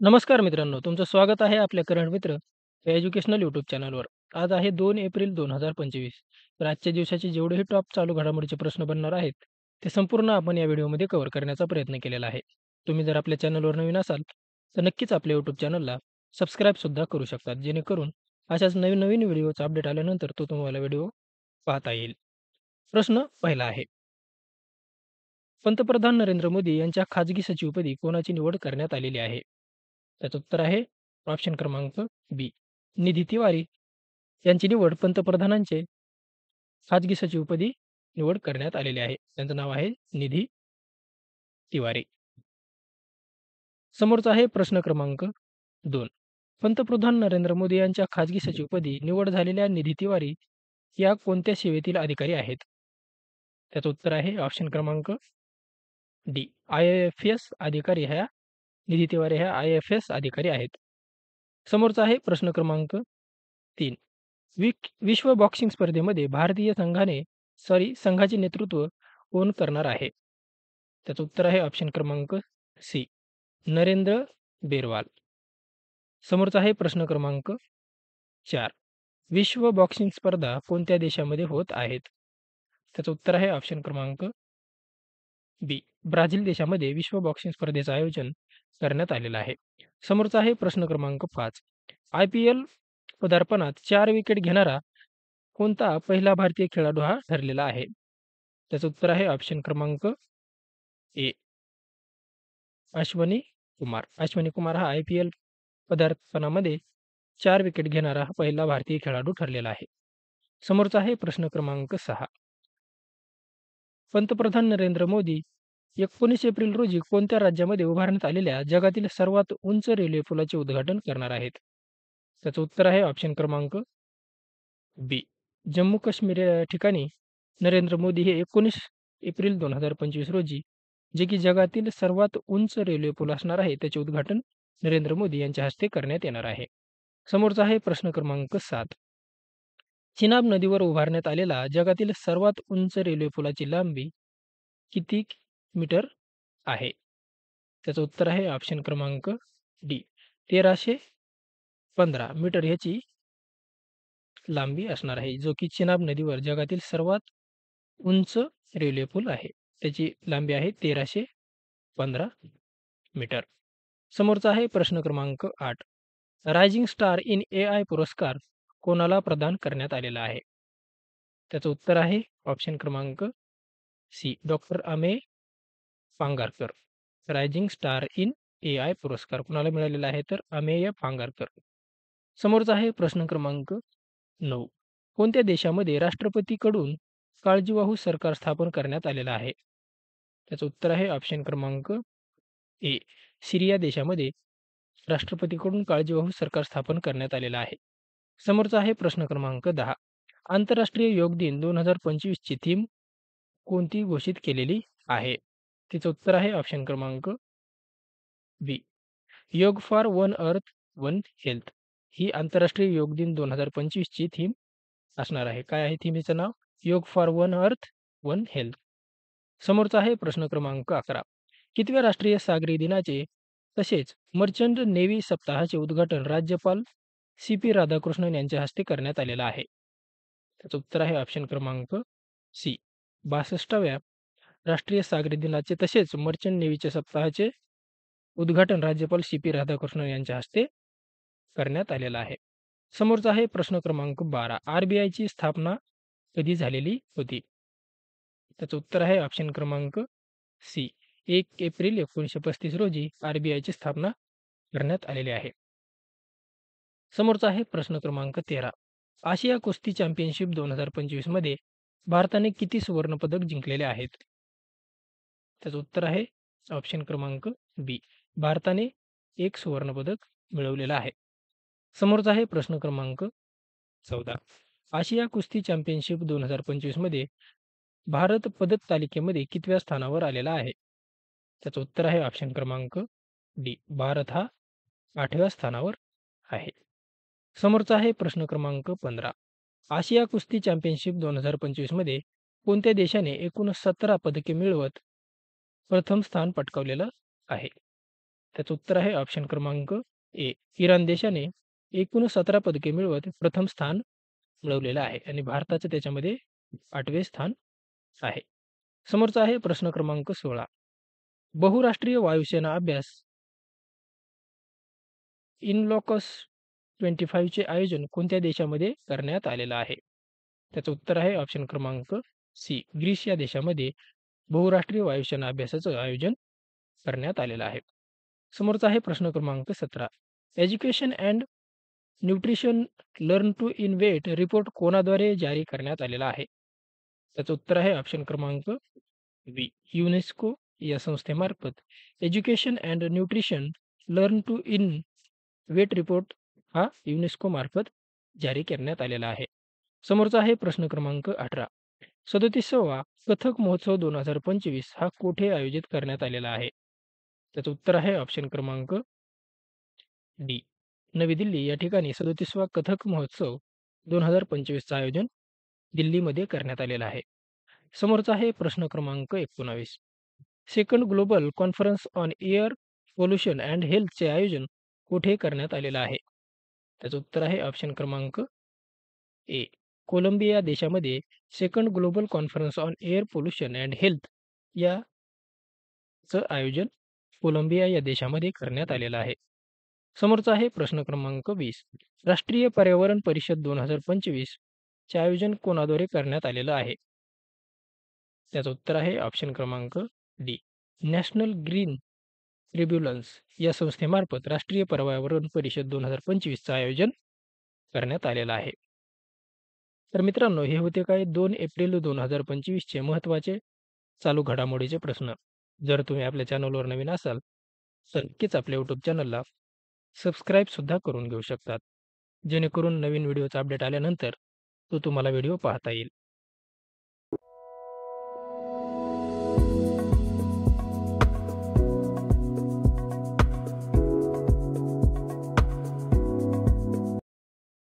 नमस्कार मित्रांनो, तुमचं स्वागत आहे आपल्या करंट मित्र या एज्युकेशनल यूट्यूब चॅनलवर. आज आहे 2 एप्रिल 2025. तर आजच्या दिवसाचे जेवढेही टॉप चालू घडामोडीचे प्रश्न बनणार आहेत, ते संपूर्ण आपण या व्हिडिओमध्ये कव्हर करण्याचा प्रयत्न केलेला आहे. तुम्ही जर आपल्या चॅनलवर नवीन असाल, तर नक्कीच आपल्या यूट्यूब चॅनलला सबस्क्राईबसुद्धा करू शकतात. जेणेकरून अशाच नवीन-नवीन व्हिडिओचा अपडेट आल्यानंतर तो तुम्हाला व्हिडिओ पाहता येईल. प्रश्न पहिला आहे. पंतप्रधान नरेंद्र मोदी यांच्या खाजगी सचिवपदी कोणाची निवड करण्यात आलेली आहे? त्याचं उत्तर आहे ऑप्शन क्रमांक बी. निधी तिवारी यांची निवड पंतप्रधानांचे खाजगी सचिवपदी निवड करण्यात आलेली आहे. त्यांचं नाव आहे निधी तिवारी. समोरचा आहे प्रश्न क्रमांक 2. पंतप्रधान नरेंद्र मोदी यांच्या खाजगी सचिवपदी निवड झालेल्या निधी तिवारी या कोणत्या सेवेतील अधिकारी आहेत? त्याचं उत्तर आहे ऑप्शन क्रमांक डी. IAFS अधिकारी ह्या निधी तिवारी ह्या IAFS अधिकारी आहेत. समोरचा आहे प्रश्न क्रमांक 3. विश्व बॉक्सिंग स्पर्धेमध्ये भारतीय संघाचे नेतृत्व कोण करणार आहे? त्याचं उत्तर आहे ऑप्शन क्रमांक सी. नरेंद्र बेरवाल. समोरचा आहे प्रश्न क्रमांक 4. विश्व बॉक्सिंग स्पर्धा कोणत्या देशामध्ये होत आहेत? त्याचं उत्तर आहे ऑप्शन क्रमांक बी. ब्राझील देशामध्ये विश्व बॉक्सिंग स्पर्धेचं आयोजन करण्यात आलेलं आहे. समोरचा आहे प्रश्न क्रमांक 5. IPL पदार्पणात 4 विकेट घेणारा कोणता पहिला भारतीय खेळाडू हा ठरलेला आहे? त्याचं उत्तर आहे ऑप्शन क्रमांक ए. अश्विनी कुमार. अश्विनी कुमार हा IPL पदार्पणामध्ये 4 विकेट घेणारा हा पहिला भारतीय खेळाडू ठरलेला आहे. समोरचा आहे प्रश्न क्रमांक 6. पंतप्रधान नरेंद्र मोदी 19 एप्रिल रोजी कोणत्या राज्यामध्ये उभारण्यात आलेल्या जगातील सर्वात उंच रेल्वे पुलाचे उद्घाटन करणार आहेत? त्याचं उत्तर आहे ऑप्शन क्रमांक बी. जम्मू काश्मीर या ठिकाणी नरेंद्र मोदी हे 19 एप्रिल 2025 रोजी जे की जगातील सर्वात उंच रेल्वे पूल असणार आहे, त्याचे उद्घाटन नरेंद्र मोदी यांच्या हस्ते करण्यात येणार आहे. समोरचा आहे प्रश्न क्रमांक 7. चिनाब नदीवर उभारण्यात आलेला जगातील सर्वात उंच रेल्वे पुलाची लांबी किती मीटर आहे? त्याचं उत्तर आहे ऑप्शन क्रमांक डी. 1315 मीटर ह्याची लांबी असणार आहे, जो की चिनाब नदीवर जगातील सर्वात उंच रेल्वे पूल आहे. त्याची लांबी आहे 1315 मीटर. समोरचा आहे प्रश्न क्रमांक 8. रायझिंग स्टार इन AI पुरस्कार कोणाला प्रदान करण्यात आलेला आहे? त्याचं उत्तर आहे ऑप्शन क्रमांक C. Doctor Amey Pangarkar. Rising star in AI पुरस्कार कुणाला मिळालेला आहे? तर अमेय पांगारकर. समोरचा आहे प्रश्न क्रमांक 9. कोणत्या देशामध्ये राष्ट्रपतीकडून काळजीवाहू सरकार स्थापन करण्यात आलेलं आहे? त्याचं उत्तर आहे ऑप्शन क्रमांक ए. सिरिया देशामध्ये राष्ट्रपतीकडून काळजीवाहू सरकार स्थापन करण्यात आलेलं आहे. समोरचा आहे प्रश्न क्रमांक 10. आंतरराष्ट्रीय योग दिन 2025 ची थीम कोणती घोषित केलेली आहे? तिचं उत्तर आहे ऑप्शन क्रमांक B. Yoga for one earth one health ही आंतरराष्ट्रीय योग दिन 2025 ची थीम असणार आहे. काय आहे थीमचं नाव? योग for one earth one health. समोरचा आहे प्रश्न क्रमांक 11. कितव्या राष्ट्रीय सागरी दिनाचे तसेच मर्चंट नेव्ही सप्ताहाचे उद्घाटन राज्यपाल CP राधाकृष्णन यांच्या हस्ते करण्यात आलेलं आहे? त्याचं उत्तर आहे ऑप्शन क्रमांक सी. 62व्या राष्ट्रीय सागरी दिनाचे तसेच मर्चंट नेव्हीच्या सप्ताहाचे उद्घाटन राज्यपाल CP राधाकृष्णन यांच्या हस्ते करण्यात आलेलं आहे. समोरचा आहे प्रश्न क्रमांक 12. RBIची स्थापना कधी झालेली होती? त्याचं उत्तर आहे ऑप्शन क्रमांक सी. 1 एप्रिल 1935 रोजी RBIची स्थापना करण्यात आलेली आहे. समोरचा आहे प्रश्न क्रमांक 13. आशिया कुस्ती चॅम्पियनशिप 2025 मध्ये भारताने किती सुवर्णपदक जिंकलेले आहेत? त्याचं उत्तर आहे ऑप्शन क्रमांक बी. भारताने 1 सुवर्णपदक मिळवलेलं आहे. समोरचा आहे प्रश्न क्रमांक 14. आशिया कुस्ती चॅम्पियनशिप 2025 मध्ये भारत पदक तालिकेमध्ये कितव्या स्थानावर आलेला आहे? त्याचं उत्तर आहे ऑप्शन क्रमांक डी. भारत हा 8व्या स्थानावर आहे. समोरचा आहे प्रश्न क्रमांक 15. आशिया कुस्ती चॅम्पियनशिप 2025 मध्ये कोणत्या देशाने एकूण 17 पदके मिळवत प्रथम स्थान पटकावलेलं आहे? त्याचं उत्तर आहे ऑप्शन क्रमांक ए. इराण देशाने एकूण 17 पदके मिळवत प्रथम स्थान मिळवलेलं आहे आणि भारताचं त्याच्यामध्ये 8वे स्थान आहे. समोरचा आहे प्रश्न क्रमांक 16. बहुराष्ट्रीय वायुसेना अभ्यास इनलॉकस 25 चे आयोजन कोणत्या देशामध्ये करण्यात आलेलं आहे? त्याचं उत्तर आहे ऑप्शन क्रमांक सी. ग्रीस या देशामध्ये बहुराष्ट्रीय वायुसेना अभ्यासाचं आयोजन करण्यात आलेलं आहे. समोरचा आहे प्रश्न क्रमांक 17. Education and nutrition learn to eat well report कोणाद्वारे जारी करण्यात आलेला आहे? त्याचं उत्तर आहे ऑप्शन क्रमांक बी. युनेस्को या संस्थेमार्फत education and nutrition learn to eat well report हा युनेस्को मार्फत जारी करण्यात आलेला आहे. समोरचा आहे प्रश्न क्रमांक 18. 37वा कथक महोत्सव 2025 हा कुठे आयोजित करण्यात आलेला आहे? त्याचं उत्तर आहे ऑप्शन क्रमांक डी. नवी दिल्ली या ठिकाणी 37वा कथक महोत्सव 2025चं आयोजन दिल्लीमध्ये करण्यात आलेलं आहे. समोरचा आहे प्रश्न क्रमांक 19. Second global conference on air pollution and हेल्थचे आयोजन कुठे करण्यात आलेलं आहे? त्याचं उत्तर आहे ऑप्शन क्रमांक ए. कोलंबिया देशामध्ये second global conference on air pollution and health याचं आयोजन कोलंबिया या देशामध्ये करण्यात आलेलं आहे. समोरचा आहे प्रश्न क्रमांक 20. राष्ट्रीय पर्यावरण परिषद 2025 चे आयोजन कोणाद्वारे करण्यात आलेलं आहे? त्याचं उत्तर आहे ऑप्शन क्रमांक डी. नॅशनल ग्रीन ट्रिब्युनल्स या संस्थेमार्फत राष्ट्रीय पर्यावरण परिषद 2025चं आयोजन करण्यात आलेलं आहे. तर मित्रांनो, हे होते काय 2 एप्रिल 2025चे महत्त्वाचे चालू घडामोडीचे प्रश्न. जर तुम्ही आपल्या चॅनलवर नवीन असाल, तर नक्कीच आपल्या YouTube चॅनलला सबस्क्राईबसुद्धा करून घेऊ शकतात. जेणेकरून नवीन व्हिडिओचा अपडेट आल्यानंतर तो तुम्हाला व्हिडिओ पाहता येईल.